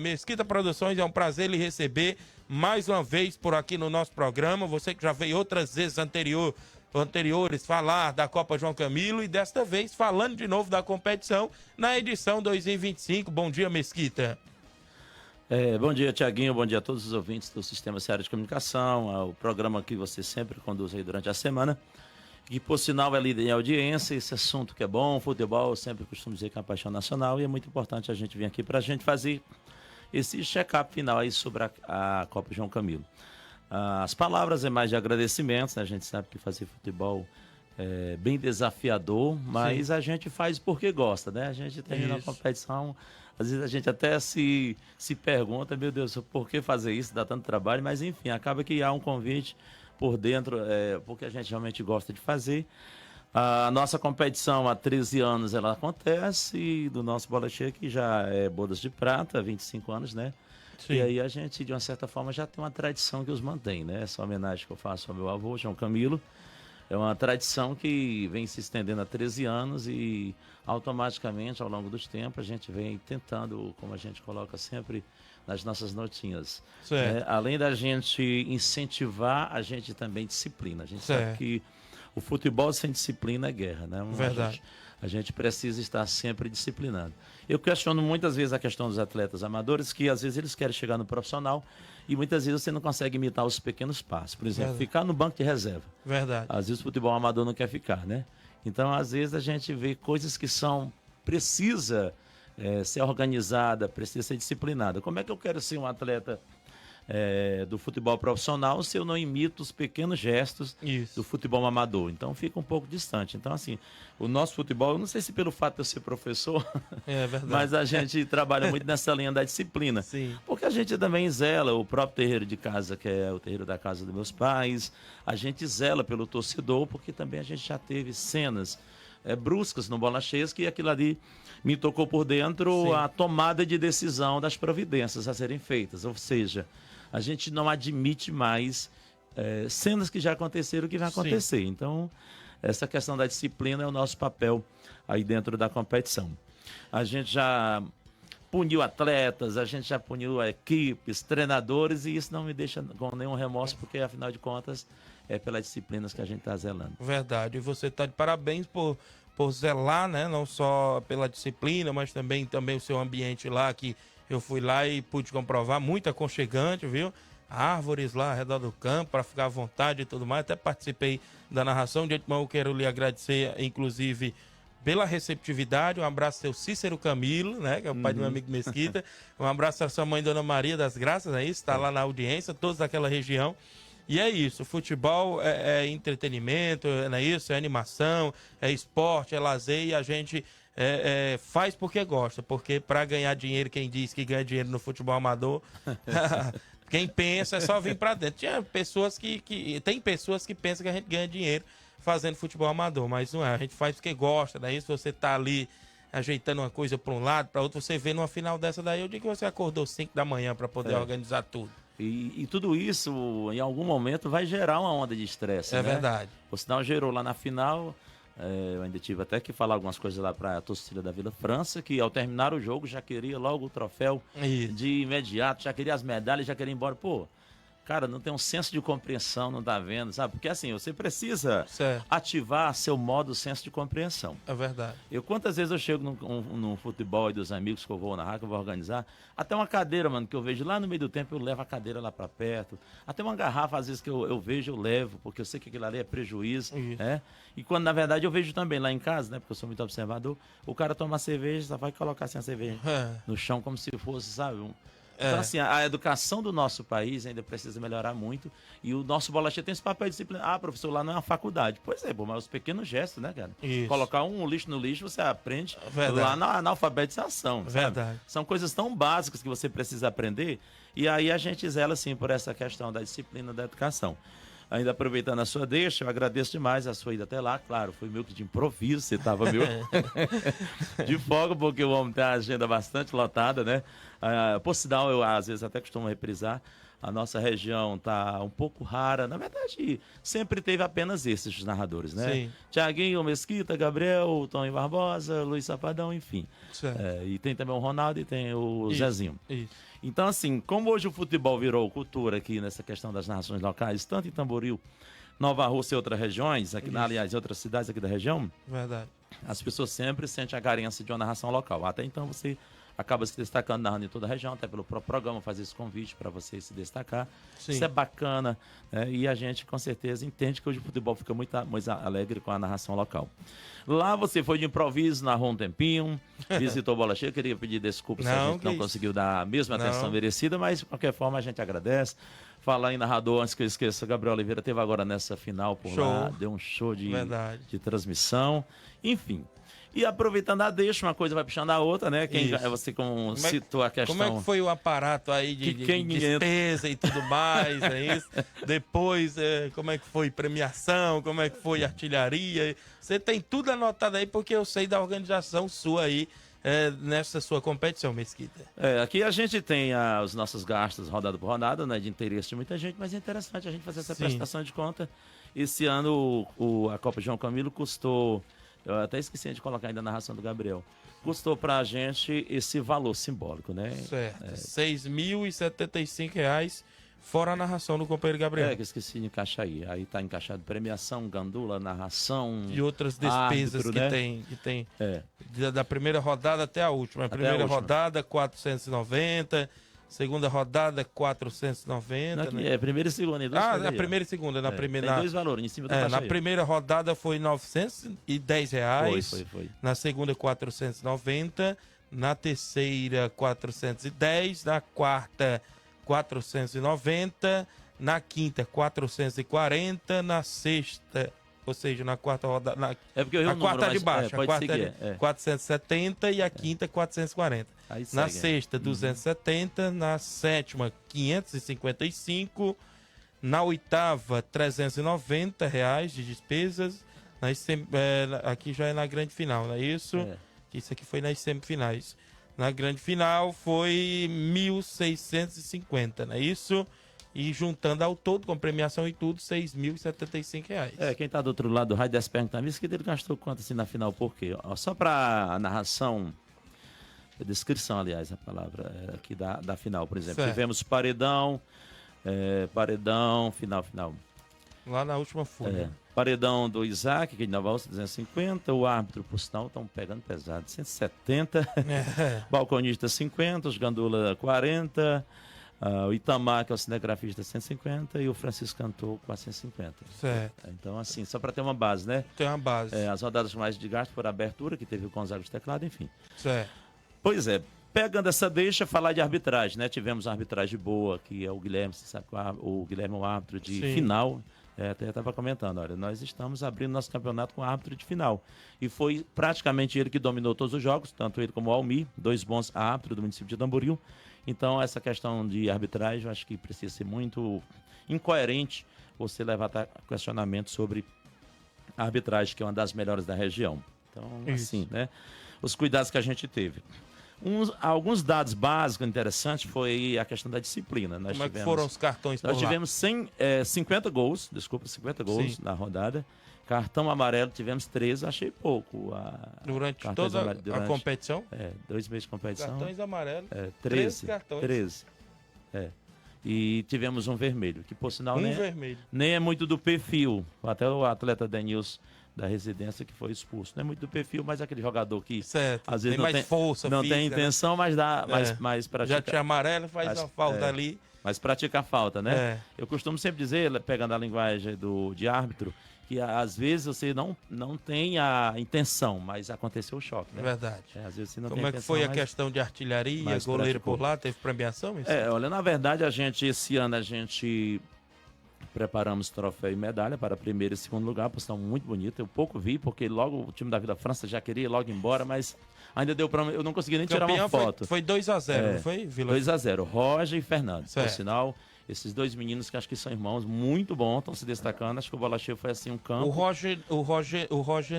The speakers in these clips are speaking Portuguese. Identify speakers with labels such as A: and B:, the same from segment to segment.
A: Mesquita Produções, é um prazer lhe receber mais uma vez por aqui no nosso programa. Você que já veio outras vezes anteriores falar da Copa João Camilo e desta vez falando de novo da competição na edição 2025. Bom dia, Mesquita.
B: Bom dia, Tiaguinho. Bom dia a todos os ouvintes do Sistema Ceará de Comunicação, ao programa que você sempre conduz aí durante a semana. E, por sinal, é líder em audiência, esse assunto que é bom, futebol, eu sempre costumo dizer que é uma paixão nacional e é muito importante a gente vir aqui para a gente fazer esse check-up final aí sobre a Copa João Camilo. As palavras é mais de agradecimentos, né? A gente sabe que fazer futebol é bem desafiador, mas sim, a gente faz porque gosta, né? A gente termina a competição, às vezes a gente até se pergunta, meu Deus, por que fazer isso? Dá tanto trabalho, mas enfim, acaba que há um convite por dentro, porque a gente realmente gosta de fazer. A nossa competição há 13 anos ela acontece, e do nosso Bola Cheia, que já é bodas de prata, 25 anos, né? Sim. E aí a gente, de uma certa forma, já tem uma tradição que os mantém, né? Essa homenagem que eu faço ao meu avô, João Camilo, é uma tradição que vem se estendendo há 13 anos e automaticamente, ao longo dos tempos, a gente vem tentando, como a gente coloca sempre nas nossas notinhas, além da gente incentivar, a gente também disciplina. A gente sabe que o futebol sem disciplina é guerra, né?
A: Verdade.
B: A gente precisa estar sempre disciplinado. Eu questiono muitas vezes a questão dos atletas amadores, que às vezes eles querem chegar no profissional e muitas vezes você não consegue imitar os pequenos passos. Por exemplo, ficar no banco de reserva.
A: Verdade.
B: Às vezes o futebol amador não quer ficar, né? Então, às vezes a gente vê coisas que precisa ser organizada, precisa ser disciplinada. Como é que eu quero ser um atleta do futebol profissional se eu não imito os pequenos gestos do futebol amador? Então fica um pouco distante. Então, assim, o nosso futebol, eu não sei se pelo fato de eu ser professor, mas a gente trabalha muito nessa linha da disciplina.
A: Sim.
B: Porque a gente também zela o próprio terreiro de casa, que é o terreiro da casa dos meus pais, a gente zela pelo torcedor, porque também a gente já teve cenas bruscas no Bola Cheias, que aquilo ali me tocou por dentro, a tomada de decisão das providências a serem feitas. Ou seja, a gente não admite mais cenas que já aconteceram, que vai acontecer. Então, essa questão da disciplina é o nosso papel aí dentro da competição. A gente já puniu atletas, a gente já puniu equipes, treinadores, e isso não me deixa com nenhum remorso, porque, afinal de contas, é pelas disciplinas que a gente está zelando.
A: Verdade. E você está de parabéns por zelar, né? Não só pela disciplina, mas também o seu ambiente lá, que eu fui lá e pude comprovar, muito aconchegante, viu? Árvores lá ao redor do campo, para ficar à vontade e tudo mais. Até participei da narração. De antemão, eu quero lhe agradecer, inclusive, pela receptividade. Um abraço ao seu Cícero Camilo, né? Que é o pai do meu amigo Mesquita. Um abraço à sua mãe, Dona Maria das Graças, é isso? Está lá na audiência, todos daquela região. E é isso, futebol é entretenimento, não é isso? É animação, é esporte, é lazer, e a gente faz porque gosta, porque para ganhar dinheiro, quem diz que ganha dinheiro no futebol amador, quem pensa é só vir para dentro. Tem pessoas que pensam que a gente ganha dinheiro fazendo futebol amador, mas não é, a gente faz porque gosta, não é isso? Você tá ali ajeitando uma coisa para um lado, para outro, você vê numa final dessa daí, eu digo que você acordou 5 da manhã para poder organizar tudo.
B: E tudo isso, em algum momento, vai gerar uma onda de estresse, né?
A: É verdade.
B: O sinal gerou lá na final, eu ainda tive até que falar algumas coisas lá para a torcida da Vila França, que ao terminar o jogo já queria logo o troféu de imediato, já queria as medalhas, já queria ir embora. Pô, cara, não tem um senso de compreensão, não tá vendo, sabe? Porque assim, você precisa ativar seu modo senso de compreensão.
A: É verdade.
B: Quantas vezes eu chego num futebol aí dos amigos que eu vou narrar, que eu vou organizar, até uma cadeira, mano, que eu vejo lá no meio do tempo, eu levo a cadeira lá pra perto. Até uma garrafa, às vezes, que eu vejo, eu levo, porque eu sei que aquilo ali é prejuízo, né? E quando, na verdade, eu vejo também lá em casa, né? Porque eu sou muito observador, o cara toma cerveja, só vai colocar assim a cerveja no chão, como se fosse, sabe, Então, assim, a educação do nosso país ainda precisa melhorar muito. E o nosso Bola Cheia tem esse papel de disciplina. Ah, professor, lá não é uma faculdade. Pois é, mas os pequenos gestos, né, cara?
A: Isso.
B: Colocar um lixo no lixo, você aprende lá na alfabetização.
A: Verdade.
B: São coisas tão básicas que você precisa aprender. E aí a gente zela, assim, por essa questão da disciplina da educação. Ainda aproveitando a sua deixa, eu agradeço demais a sua ida até lá. Claro, foi meio que de improviso, você estava meio de folga, porque o homem tem a agenda bastante lotada, né? Por sinal, eu às vezes até costumo reprisar, a nossa região está um pouco rara. Na verdade, sempre teve apenas esses narradores, né?
A: Sim.
B: Tiaguinho Mesquita, Gabriel, Tony Barbosa, Luiz Safadão, enfim. E tem também o Ronaldo e tem o Zezinho.
A: Isso.
B: Então, assim, como hoje o futebol virou cultura aqui nessa questão das narrações locais, tanto em Tamboril, Nova Rússia e outras regiões, aqui, aliás, outras cidades aqui da região,
A: Verdade.
B: as pessoas sempre sentem a carência de uma narração local. Até então você acaba se destacando narrando em toda a região, até pelo próprio programa, fazer esse convite para você se destacar.
A: Sim.
B: Isso é bacana, né? E a gente com certeza entende que hoje o futebol fica muito alegre com a narração local. Lá você foi de improviso, narrou um tempinho, visitou Bola Cheia, queria pedir desculpas se a gente não conseguiu dar a mesma atenção merecida, mas de qualquer forma a gente agradece. Falar em narrador, antes que eu esqueça, Gabriel Oliveira teve agora nessa final por lá, deu um show de transmissão, enfim. E aproveitando a deixa, uma coisa vai puxando a outra, né? Você citou a questão...
A: Como é que foi o aparato aí de despesa e tudo mais, é isso? Depois, como é que foi premiação, como é que foi artilharia? Você tem tudo anotado aí, porque eu sei da organização sua aí, nessa sua competição, Mesquita.
B: Aqui a gente tem os nossos gastos rodada por rodada, né, de interesse de muita gente, mas é interessante a gente fazer essa prestação de conta. Esse ano a Copa João Camilo custou... Eu até esqueci de colocar ainda a narração do Gabriel. Custou pra gente esse valor simbólico, né?
A: Certo. R$ 6.075, fora a narração do companheiro Gabriel.
B: Que eu esqueci de encaixar aí. Aí tá encaixado premiação, gandula, narração...
A: E outras despesas árbitro, que tem. Da primeira rodada até a última. Primeira rodada, 490... Segunda rodada, 490.
B: Aqui, primeira e segunda.
A: Na primeira e segunda.
B: Tem dois valores em cima do
A: Na primeira rodada foi R$ 910.
B: Foi.
A: Na segunda, 490. Na terceira, 410. Na quarta, 490. Na quinta, 440. Na sexta, ou seja, na quarta rodada... a quarta de baixo. A quarta é 470 e a quinta, 440. Na sexta, 270. Na sétima, 555. Na oitava, R$ 390 de despesas. Aqui já é na grande final, não é isso? Isso aqui foi nas semifinais. Na grande final foi 1.650, não é isso? E juntando ao todo, com premiação e tudo, R$ 6.075.
B: Quem está do outro lado do rádio deve perguntar, mas que ele gastou quanto assim na final, por quê? Só para a narração, a descrição, aliás, a palavra aqui da final, por exemplo. Tivemos paredão, final.
A: Lá na última folha.
B: Paredão do Isaac, que de Nova Rússia, 250. O árbitro, por sinal, estão pegando pesado, 170. Balconista, 50. Os Gandula, 40. O Itamar, que é o cinegrafista, 150, e o Francisco Cantor, 450.
A: Certo.
B: Então, assim, só para ter uma base, né?
A: Tem uma base.
B: As rodadas mais de gasto por abertura, que teve o Gonzaga de teclado, enfim.
A: Certo.
B: Pois é, pegando essa deixa, falar de arbitragem, né? Tivemos uma arbitragem boa, que é o Guilherme, você sabe que o Guilherme é o árbitro de final. Até estava comentando, olha, nós estamos abrindo nosso campeonato com árbitro de final. E foi praticamente ele que dominou todos os jogos, tanto ele como o Almir, dois bons árbitros do município de Tamboril. Então, essa questão de arbitragem, eu acho que precisa ser muito incoerente você levantar questionamento sobre a arbitragem, que é uma das melhores da região. Então, assim, né? Os cuidados que a gente teve. Alguns dados básicos interessantes foi a questão da disciplina.
A: Como é que foram os cartões por lá?
B: Nós tivemos 50 gols na rodada. Cartão amarelo tivemos 13, achei pouco.
A: Durante toda a competição?
B: 2 meses de competição.
A: Cartões amarelos?
B: 13
A: cartões.
B: 13. E tivemos um vermelho, que por sinal
A: vermelho.
B: Nem é muito do perfil. Até o atleta Denilson da residência que foi expulso. Não é muito do perfil, mas aquele jogador que às vezes
A: tem mais força
B: não
A: física,
B: tem intenção, mas dá mais pratica.
A: Já tinha amarelo, faz uma falta ali.
B: Mas pratica a falta, né? Eu costumo sempre dizer, pegando a linguagem de árbitro, que às vezes você não tem a intenção, mas aconteceu o choque, né?
A: Verdade.
B: Às vezes você não
A: Como
B: tem
A: é que foi a questão de artilharia, goleiro por lá, teve premiação?
B: Olha, na verdade, esse ano a gente preparamos troféu e medalha para primeiro e segundo lugar, posição muito bonita. Eu pouco vi, porque logo o time da Vila França já queria ir logo embora, mas ainda deu para eu não consegui nem tirar uma foto.
A: Foi 2-0, não foi, Vila?
B: 2-0, Roger e Fernando. Por sinal, Esses dois meninos que acho que são irmãos, muito bons, estão se destacando. Acho que o Bola Cheia foi assim um campo.
A: O Roger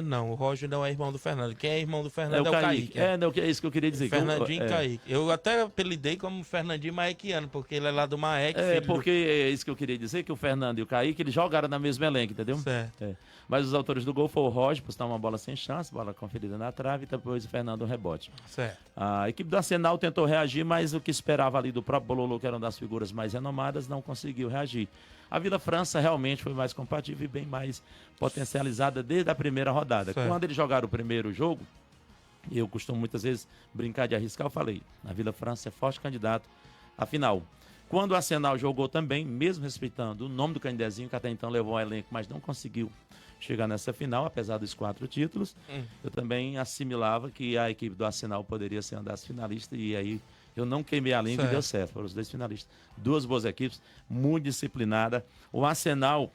A: não. O Roger não é irmão do Fernando. Quem é irmão do Fernando é o Kaique.
B: É isso que eu queria dizer.
A: Fernandinho e Kaique. Eu até apelidei como Fernandinho Maequiano, porque ele é lá do Maek.
B: É isso que eu queria dizer, que o Fernando e o Kaique, eles jogaram na mesma elenco, entendeu?
A: Certo.
B: Mas os autores do gol foram o Roger, por estar uma bola sem chance, bola conferida na trave, e depois o Fernando um rebote.
A: Certo.
B: A equipe do Arsenal tentou reagir, mas o que esperava ali do próprio Bololô, que era uma das figuras mais renomadas, não conseguiu reagir. A Vila França realmente foi mais compatível e bem mais potencializada desde a primeira rodada.
A: Certo.
B: Quando eles jogaram o primeiro jogo, eu costumo muitas vezes brincar de arriscar, eu falei, a Vila França é forte candidato à final. Quando o Arsenal jogou também, mesmo respeitando o nome do Canidezinho, que até então levou ao elenco, mas não conseguiu chegar nessa final, apesar dos 4 títulos, eu também assimilava que a equipe do Arsenal poderia ser uma das finalistas, e aí eu não queimei a língua e deu certo. Foram os 2 finalistas. 2 boas equipes, muito disciplinada. O Arsenal,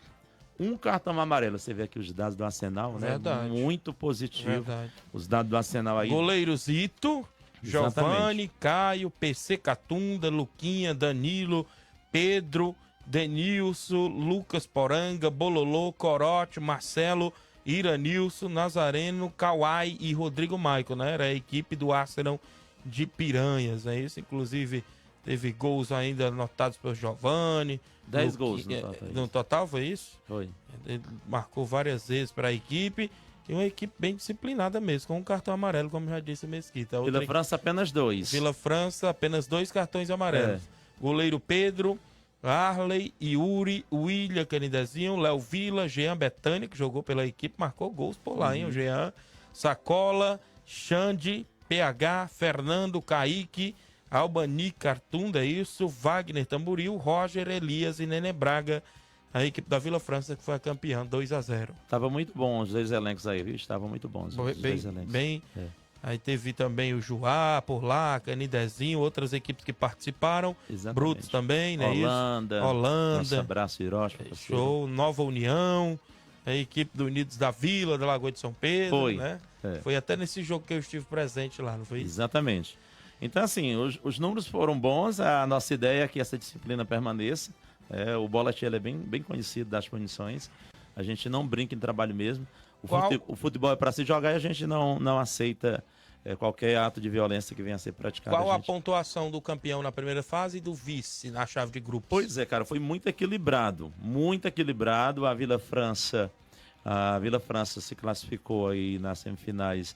B: um cartão amarelo. Você vê aqui os dados do Arsenal, né?
A: Verdade.
B: Muito positivo.
A: Verdade.
B: Os dados do Arsenal aí.
A: Goleiro Zito, Giovani, Caio, PC Catunda, Luquinha, Danilo, Pedro, Denilson, Lucas Poranga, Bololô, Corote, Marcelo, Iranilson, Nazareno, Kawai e Rodrigo Maico, né? Era a equipe do Arsenal de Piranhas, né? Isso, inclusive, teve gols ainda anotados pelo Giovani.
B: 10 gols no total.
A: No total, foi isso?
B: Foi.
A: Ele marcou várias vezes para a equipe. E uma equipe bem disciplinada mesmo, com um cartão amarelo, como já disse a Mesquita.
B: Vila França, apenas 2.
A: Vila França, apenas 2 cartões amarelos. Goleiro Pedro, Arley, Yuri, William Canidezinho, Léo Vila, Jean Betânia, que jogou pela equipe, marcou gols por lá, hein? O Jean, Sacola, Xande, PH, Fernando, Kaique, Albani, Cartunda, isso, Wagner Tamboril, Roger, Elias e Nenê Braga. A equipe da Vila França que foi a campeã, 2-0.
B: Tava muito bom os 2 elencos aí, viu? Estavam muito bons os 2 elencos.
A: Aí teve também o Juá por lá, Canidezinho, outras equipes que participaram.
B: Exatamente.
A: Brutos também, né?
B: Holanda. Nosso abraço, Hiroshi.
A: Show, Nova União, a equipe do Unidos da Vila, da Lagoa de São Pedro,
B: foi,
A: né? Foi até nesse jogo que eu estive presente lá, não foi isso?
B: Exatamente. Então, assim, os números foram bons, a nossa ideia é que essa disciplina permaneça. O Bola Cheia é bem conhecido das punições. A gente não brinca em trabalho mesmo. O futebol é para se jogar e a gente não aceita qualquer ato de violência que venha a ser praticado.
A: Qual a pontuação do campeão na primeira fase e do vice na chave de grupos?
B: Pois é, cara, foi muito equilibrado. Muito equilibrado. A Vila França se classificou aí nas semifinais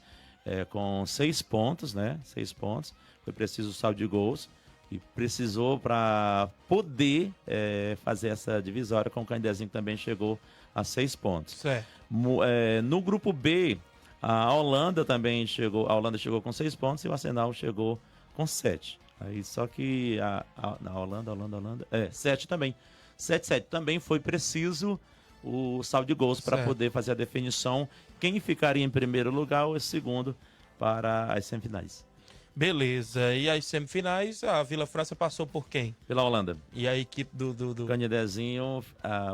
B: com 6 pontos, né? 6 pontos. Foi preciso o saldo de gols. E precisou para poder fazer essa divisória com o Candezinho, que também chegou a 6 pontos.
A: Certo.
B: No grupo B, a Holanda também chegou. A Holanda chegou com 6 pontos e o Arsenal chegou com 7. Aí, só que na Holanda, 7 também. 7 também foi preciso o saldo de gols para poder fazer a definição. Quem ficaria em primeiro lugar ou em segundo para as semifinais.
A: Beleza, e as semifinais, a Vila França passou por quem?
B: Pela Holanda.
A: E a equipe do...
B: Canidezinho,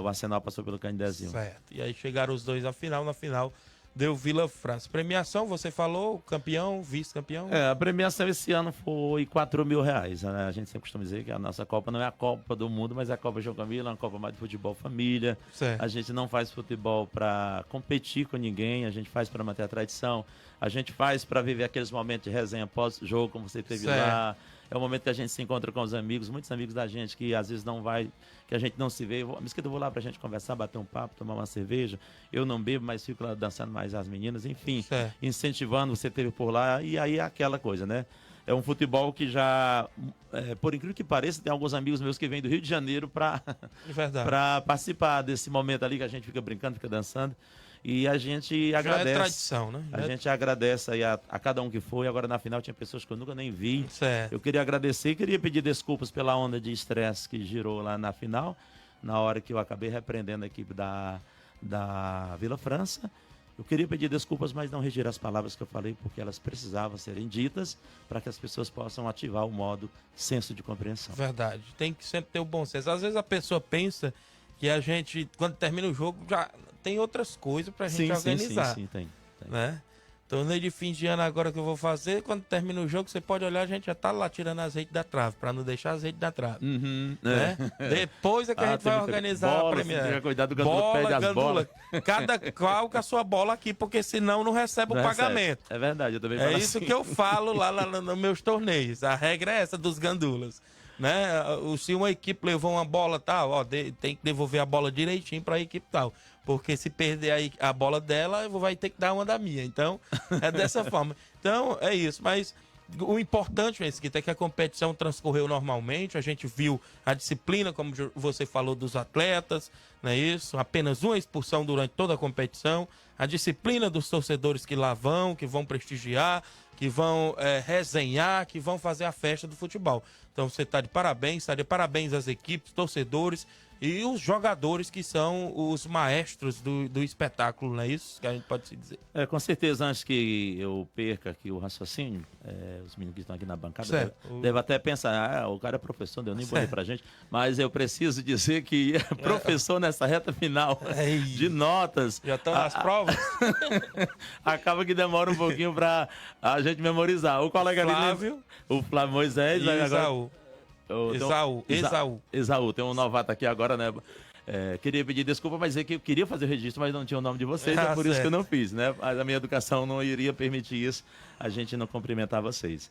B: o Arsenal passou pelo Canidezinho.
A: Certo, e aí chegaram os dois à final, na final deu Vila França. Premiação, você falou, campeão, vice-campeão?
B: A premiação esse ano foi R$4.000, né? A gente sempre costuma dizer que a nossa Copa não é a Copa do Mundo, mas é a Copa João Camilo, é uma Copa mais de futebol família.
A: Certo.
B: A gente não faz futebol para competir com ninguém, a gente faz para manter a tradição, a gente faz para viver aqueles momentos de resenha pós-jogo, como você teve lá. É o momento que a gente se encontra com os amigos, muitos amigos da gente que às vezes não vai, que a gente não se vê. Mesquita, eu vou lá pra gente conversar, bater um papo, tomar uma cerveja. Eu não bebo, mas fico lá dançando mais as meninas, enfim, incentivando, você teve por lá. E aí é aquela coisa, né? É um futebol que já, por incrível que pareça, tem alguns amigos meus que vêm do Rio de Janeiro para participar desse momento ali que a gente fica brincando, fica dançando. E a gente agradece.
A: Já é tradição, né?
B: A gente agradece aí a cada um que foi. Agora na final tinha pessoas que eu nunca nem vi.
A: Certo.
B: Eu queria agradecer e queria pedir desculpas pela onda de estresse que girou lá na final, na hora que eu acabei repreendendo a equipe da Vila França. Eu queria pedir desculpas, mas não retirar as palavras que eu falei, porque elas precisavam serem ditas para que as pessoas possam ativar o modo senso de compreensão.
A: Verdade. Tem que sempre ter o bom senso. Às vezes a pessoa pensa que a gente, quando termina o jogo, já tem outras coisas pra gente organizar.
B: Sim, tem.
A: Né? Torneio de fim de ano agora que eu vou fazer, quando termina o jogo, você pode olhar, a gente já tá lá tirando azeite da trave, para não deixar azeite da trave. Né? Depois é que a gente vai organizar a premiação.
B: Cuidado, o gandula perde as bolas.
A: Cada qual com a sua bola aqui, porque senão não recebe o pagamento.
B: É verdade, eu também
A: falo
B: assim.
A: Isso que eu falo lá nos meus torneios. A regra é essa dos gandulas. Né? Se uma equipe levou uma bola tal, tem que devolver a bola direitinho para a equipe tal. Porque se perder a bola dela, vai ter que dar uma da minha. Então, é dessa forma. Então, é isso. Mas o importante, Mesquita, é que a competição transcorreu normalmente. A gente viu a disciplina, como você falou, dos atletas, não é isso? Apenas uma expulsão durante toda a competição. A disciplina dos torcedores que lá vão, que vão prestigiar, que vão resenhar, que vão fazer a festa do futebol. Então, você está de parabéns às equipes, torcedores e os jogadores que são os maestros do espetáculo, não é isso que a gente pode se dizer?
B: Com certeza, antes que eu perca aqui o raciocínio, os meninos que estão aqui na bancada devem até pensar, o cara é professor, deu nem bolei pra gente, mas eu preciso dizer que é professor nessa reta final de notas.
A: Já estão nas provas?
B: Acaba que demora um pouquinho pra a gente memorizar. O colega
A: Flávio,
B: ali, o Flávio Moisés,
A: e Esaú.
B: Exaú, tem um novato aqui agora, né? Queria pedir desculpa, mas é que eu queria fazer o registro, mas não tinha o nome de vocês, é por isso que eu não fiz, né? Mas a minha educação não iria permitir isso, a gente não cumprimentar vocês.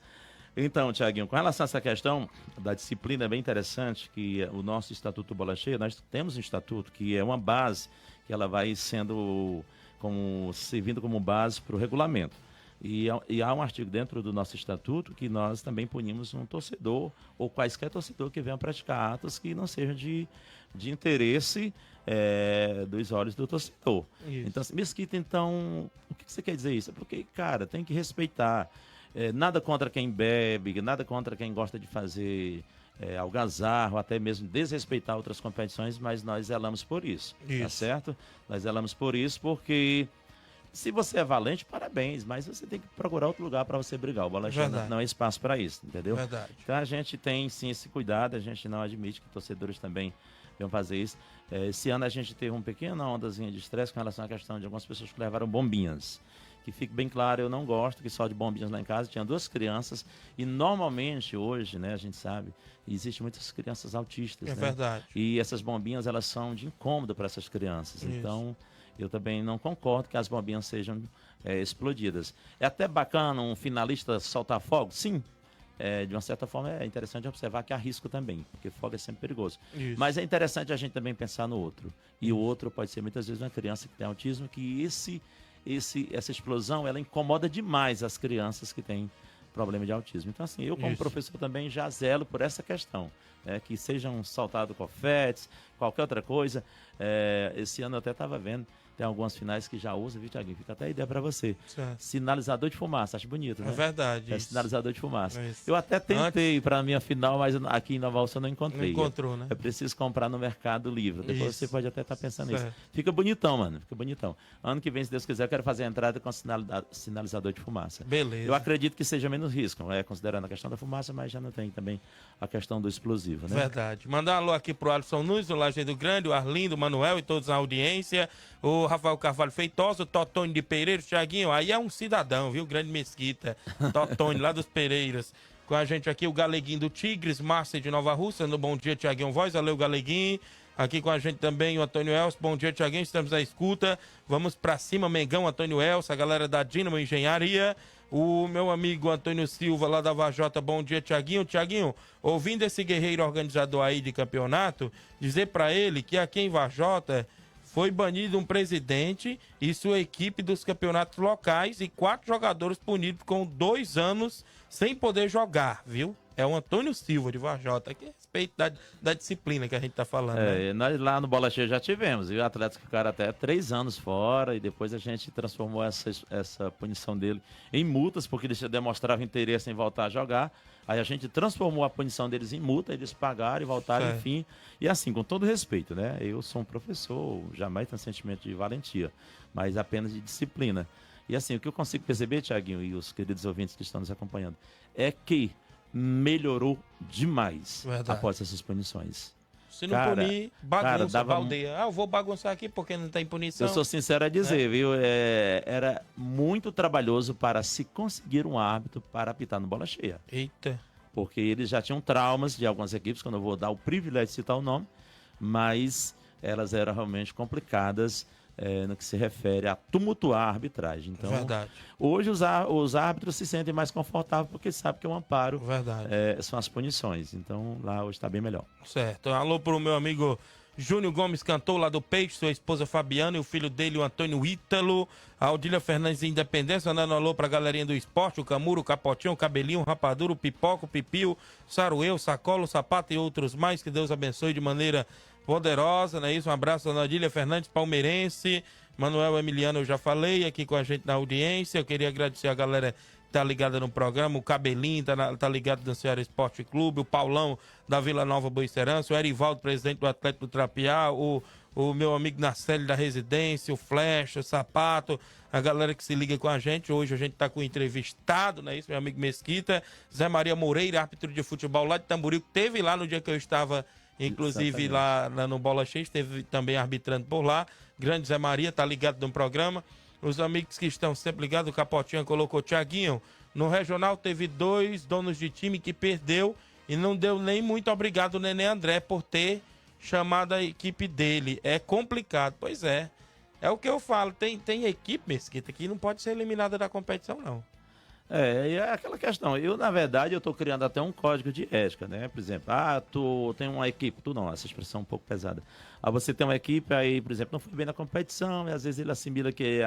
B: Então, Tiaguinho, com relação a essa questão da disciplina, é bem interessante que o nosso Estatuto Bola Cheia, nós temos um estatuto que é uma base, que ela vai servindo como base para o regulamento. E há um artigo dentro do nosso estatuto que nós também punimos um torcedor ou quaisquer torcedor que venham praticar atos que não sejam de interesse dos olhos do torcedor. Isso. Então, Mesquita, então, o que você quer dizer isso? Porque, cara, tem que respeitar. Nada contra quem bebe, nada contra quem gosta de fazer algazarra, até mesmo desrespeitar outras competições, mas nós zelamos por isso. Tá certo? Nós zelamos por isso porque... Se você é valente, parabéns, mas você tem que procurar outro lugar para você brigar. O Bola Cheia não é espaço para isso, entendeu?
A: Verdade.
B: Então a gente tem sim esse cuidado, a gente não admite que torcedores também venham fazer isso. Esse ano a gente teve uma pequena ondazinha de estresse com relação à questão de algumas pessoas que levaram bombinhas. Que fique bem claro, eu não gosto que só de bombinhas lá em casa. Tinha 2 crianças e normalmente hoje, né, a gente sabe, existem muitas crianças autistas.
A: É verdade.
B: E essas bombinhas, elas são de incômodo para essas crianças. Isso. Então... eu também não concordo que as bombinhas sejam explodidas. É até bacana um finalista soltar fogo? Sim. De uma certa forma é interessante observar que há risco também, porque fogo é sempre perigoso. Isso. Mas é interessante a gente também pensar no outro. E o outro pode ser muitas vezes uma criança que tem autismo, que essa explosão ela incomoda demais as crianças que têm problema de autismo. Então, assim, eu como professor também já zelo por essa questão, que sejam soltados confetes, qualquer outra coisa. Esse ano eu até estava vendo, tem algumas finais que já usam, viu, Tiaguinho? Fica até a ideia para você. Certo. Sinalizador de fumaça, acho bonito, né?
A: É verdade.
B: Sinalizador de fumaça. Eu até tentei para a minha final, mas aqui em Nova Alça eu não encontrei.
A: Não encontrou, né?
B: Eu preciso comprar no Mercado Livre. Depois você pode até estar pensando nisso. Fica bonitão, mano. Fica bonitão. Ano que vem, se Deus quiser, eu quero fazer a entrada com sinalizador de fumaça.
A: Beleza.
B: Eu acredito que seja menos risco, considerando a questão da fumaça, mas já não tem também a questão do explosivo, né?
A: Verdade. Mandar um alô aqui pro Alisson Nunes, do Lajeado Grande, o Arlindo, o Manuel e todos na audiência. O Rafael Carvalho Feitosa, o Totônio de Pereiros, Tiaguinho, aí é um cidadão, viu? Grande Mesquita. Totônio, lá dos Pereiras. Com a gente aqui o Galeguinho do Tigres, Márcia de Nova Rússia, no Bom Dia, Tiaguinho Voz. Valeu, Galeguinho. Aqui com a gente também o Antônio Elcio. Bom dia, Tiaguinho. Estamos à escuta. Vamos pra cima, Mengão, Antônio Elcio, a galera da Dínamo Engenharia. O meu amigo Antônio Silva, lá da Vajota. Bom dia, Tiaguinho. Tiaguinho, ouvindo esse guerreiro organizador aí de campeonato, dizer pra ele que aqui em Vajota foi banido um presidente e sua equipe dos campeonatos locais e 4 jogadores punidos com 2 anos sem poder jogar, viu? É o Antônio Silva de Vajota, que é a respeito da disciplina que a gente tá falando. Né?
B: Nós lá no Bola Cheia já tivemos, e atletas que ficaram até 3 anos fora, e depois a gente transformou essa punição dele em multas, porque eles demonstravam interesse em voltar a jogar. Aí a gente transformou a punição deles em multa, eles pagaram e voltaram, enfim. E assim, com todo respeito, né? Eu sou um professor, jamais tenho sentimento de valentia, mas apenas de disciplina. E assim, o que eu consigo perceber, Tiaguinho, e os queridos ouvintes que estão nos acompanhando, é que melhorou demais após essas punições.
A: Se não punir, bagunça,
B: dava...
A: baldeia. Eu vou bagunçar aqui porque não tem punição.
B: Eu sou sincero a dizer, viu? Era muito trabalhoso para se conseguir um árbitro para apitar no bola cheia.
A: Eita.
B: Porque eles já tinham traumas de algumas equipes, que eu não vou dar o privilégio de citar o nome, mas elas eram realmente complicadas no que se refere a tumultuar a arbitragem. Então,
A: Verdade.
B: Hoje os árbitros se sentem mais confortáveis porque sabem que o amparo são as punições. Então lá hoje está bem melhor.
A: Certo. Alô pro meu amigo Júnior Gomes, cantor lá do Peixe, sua esposa Fabiana e o filho dele, o Antônio Ítalo, a Odília Fernandes de Independência, andando alô pra galerinha do esporte, o Camuro, o Capotinho, o Cabelinho, o Rapadura, o Pipoca, o Pipio, Sarueu, Sacola, o Sapato e outros mais. Que Deus abençoe de maneira poderosa, não é isso? Um abraço da Odília Fernandes, palmeirense. Manuel Emiliano, eu já falei, aqui com a gente na audiência. Eu queria agradecer a galera que tá ligada no programa, o Cabelinho tá ligado no Ceará Esporte Clube, o Paulão da Vila Nova Boa Serança, o Erivaldo, presidente do Atlético do Trapiá, o meu amigo Narcélio da Residência, o Flecha, o Sapato, a galera que se liga com a gente. Hoje a gente tá com um entrevistado, não é isso? Meu amigo Mesquita, Zé Maria Moreira, árbitro de futebol lá de Tamboril, que teve lá no dia que eu estava, inclusive lá no Bola Cheia, esteve também arbitrando por lá. Grande Zé Maria, tá ligado no programa. Os amigos que estão sempre ligados, o Capotinha colocou: Thiaguinho, no regional teve 2 donos de time que perdeu e não deu nem muito obrigado o Nenê André por ter chamado a equipe dele. É complicado. Pois é. É o que eu falo. Tem equipe, Mesquita, que não pode ser eliminada da competição, não.
B: É aquela questão. Na verdade, eu estou criando até um código de ética, né? Por exemplo, tu tem uma equipe, tu não, essa expressão é um pouco pesada. Você tem uma equipe, aí, por exemplo, não foi bem na competição, e às vezes ele assimila que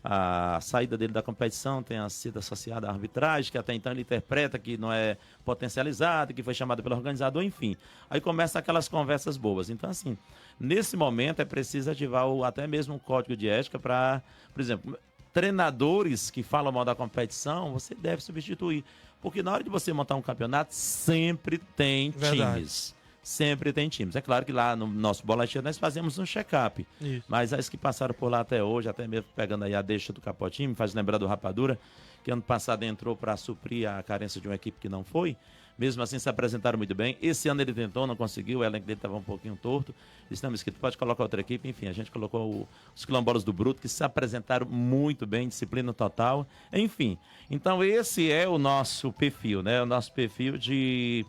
B: a saída dele da competição tenha sido associada à arbitragem, que até então ele interpreta que não é potencializado, que foi chamado pelo organizador, enfim. Aí começam aquelas conversas boas. Então, assim, nesse momento é preciso ativar até mesmo um código de ética para, por exemplo, treinadores que falam mal da competição, você deve substituir. Porque na hora de você montar um campeonato, sempre tem times. Sempre tem times. É claro que lá no nosso Bola Cheia nós fazemos um check-up. Mas as que passaram por lá até hoje, até mesmo pegando aí a deixa do Capotinho, me faz lembrar do Rapadura, que ano passado entrou para suprir a carência de uma equipe que não foi. Mesmo assim, se apresentaram muito bem. Esse ano ele tentou, não conseguiu. O elenco dele estava um pouquinho torto. Estamos escrito, pode colocar outra equipe. Enfim, a gente colocou os quilombolas do Bruto, que se apresentaram muito bem, disciplina total. Enfim, então esse é o nosso perfil, né? O nosso perfil de...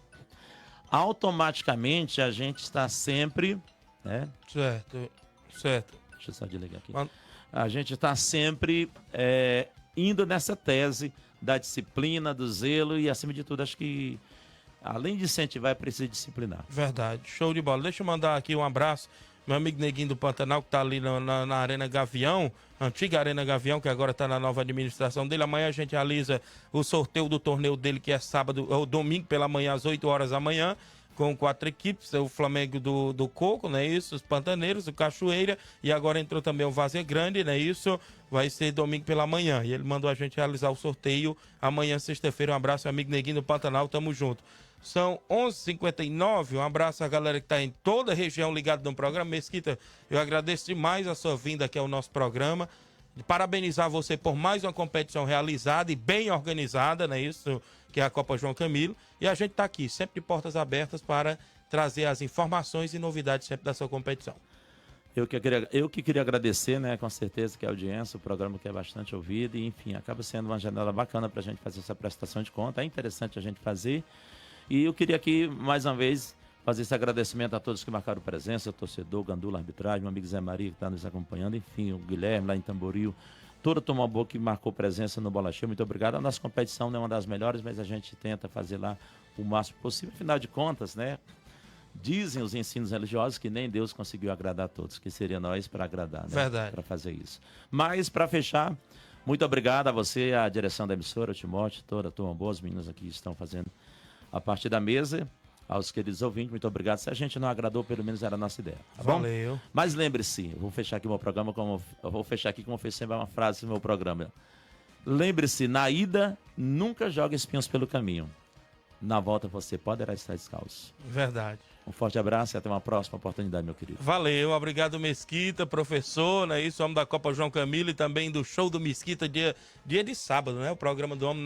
B: Automaticamente, a gente está sempre... né?
A: Certo.
B: Deixa eu só desligar aqui. A gente está sempre indo nessa tese da disciplina, do zelo e, acima de tudo, acho que, além de incentivar, é preciso disciplinar.
A: Verdade. Show de bola. Deixa eu mandar aqui um abraço. Meu amigo Neguinho do Pantanal, que está ali na Arena Gavião, antiga Arena Gavião, que agora está na nova administração dele. Amanhã a gente realiza o sorteio do torneio dele, que é sábado, ou domingo pela manhã, às 8 horas da manhã, com 4 equipes, o Flamengo do Coco, não é isso? Os Pantaneiros, o Cachoeira, e agora entrou também o Vazia Grande, não é isso? Vai ser domingo pela manhã, e ele mandou a gente realizar o sorteio amanhã, sexta-feira. Um abraço, amigo Neguinho do Pantanal, tamo junto. São 11h59, um abraço à galera que está em toda a região ligada no programa. Mesquita, eu agradeço demais a sua vinda aqui ao nosso programa, parabenizar você por mais uma competição realizada e bem organizada, não é isso? Que é a Copa João Camilo, e a gente está aqui, sempre de portas abertas para trazer as informações e novidades sempre da sua competição.
B: Eu que queria agradecer, né, com certeza, que a audiência, o programa que é bastante ouvido, e enfim, acaba sendo uma janela bacana para a gente fazer essa prestação de conta, é interessante a gente fazer, e eu queria aqui, mais uma vez, fazer esse agradecimento a todos que marcaram presença, o torcedor, o Gandula Arbitragem, meu amigo Zé Maria, que está nos acompanhando, enfim, o Guilherme lá em Tamboril, toda a turma boa que marcou presença no Bola Cheia, muito obrigado. A nossa competição não é uma das melhores, mas a gente tenta fazer lá o máximo possível. Afinal de contas, né? Dizem os ensinos religiosos que nem Deus conseguiu agradar a todos, que seria nós para agradar, né?
A: Verdade.
B: Para fazer isso. Mas, para fechar, muito obrigado a você, a direção da emissora, o Timóteo, toda a turma boa, os meninos aqui estão fazendo a parte da mesa. Aos queridos ouvintes, muito obrigado. Se a gente não agradou, pelo menos era a nossa ideia. Tá bom?
A: Valeu.
B: Mas lembre-se, eu vou fechar aqui meu programa, como fez sempre uma frase no meu programa. Lembre-se, na ida, nunca jogue espinhos pelo caminho. Na volta você poderá estar descalço.
A: Verdade.
B: Um forte abraço e até uma próxima oportunidade, meu querido.
A: Valeu, obrigado Mesquita, professor, né? Isso, homem da Copa João Camilo e também do show do Mesquita, dia de sábado, né? O programa do homem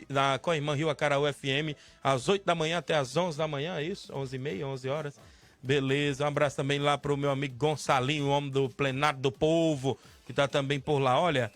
A: na Coirmã Rio Acaraú FM, às 8 da manhã até às 11 da manhã, é isso? 11h30, 11 horas. Beleza, um abraço também lá pro meu amigo Gonçalinho, o homem do Plenário do Povo, que tá também por lá. Olha,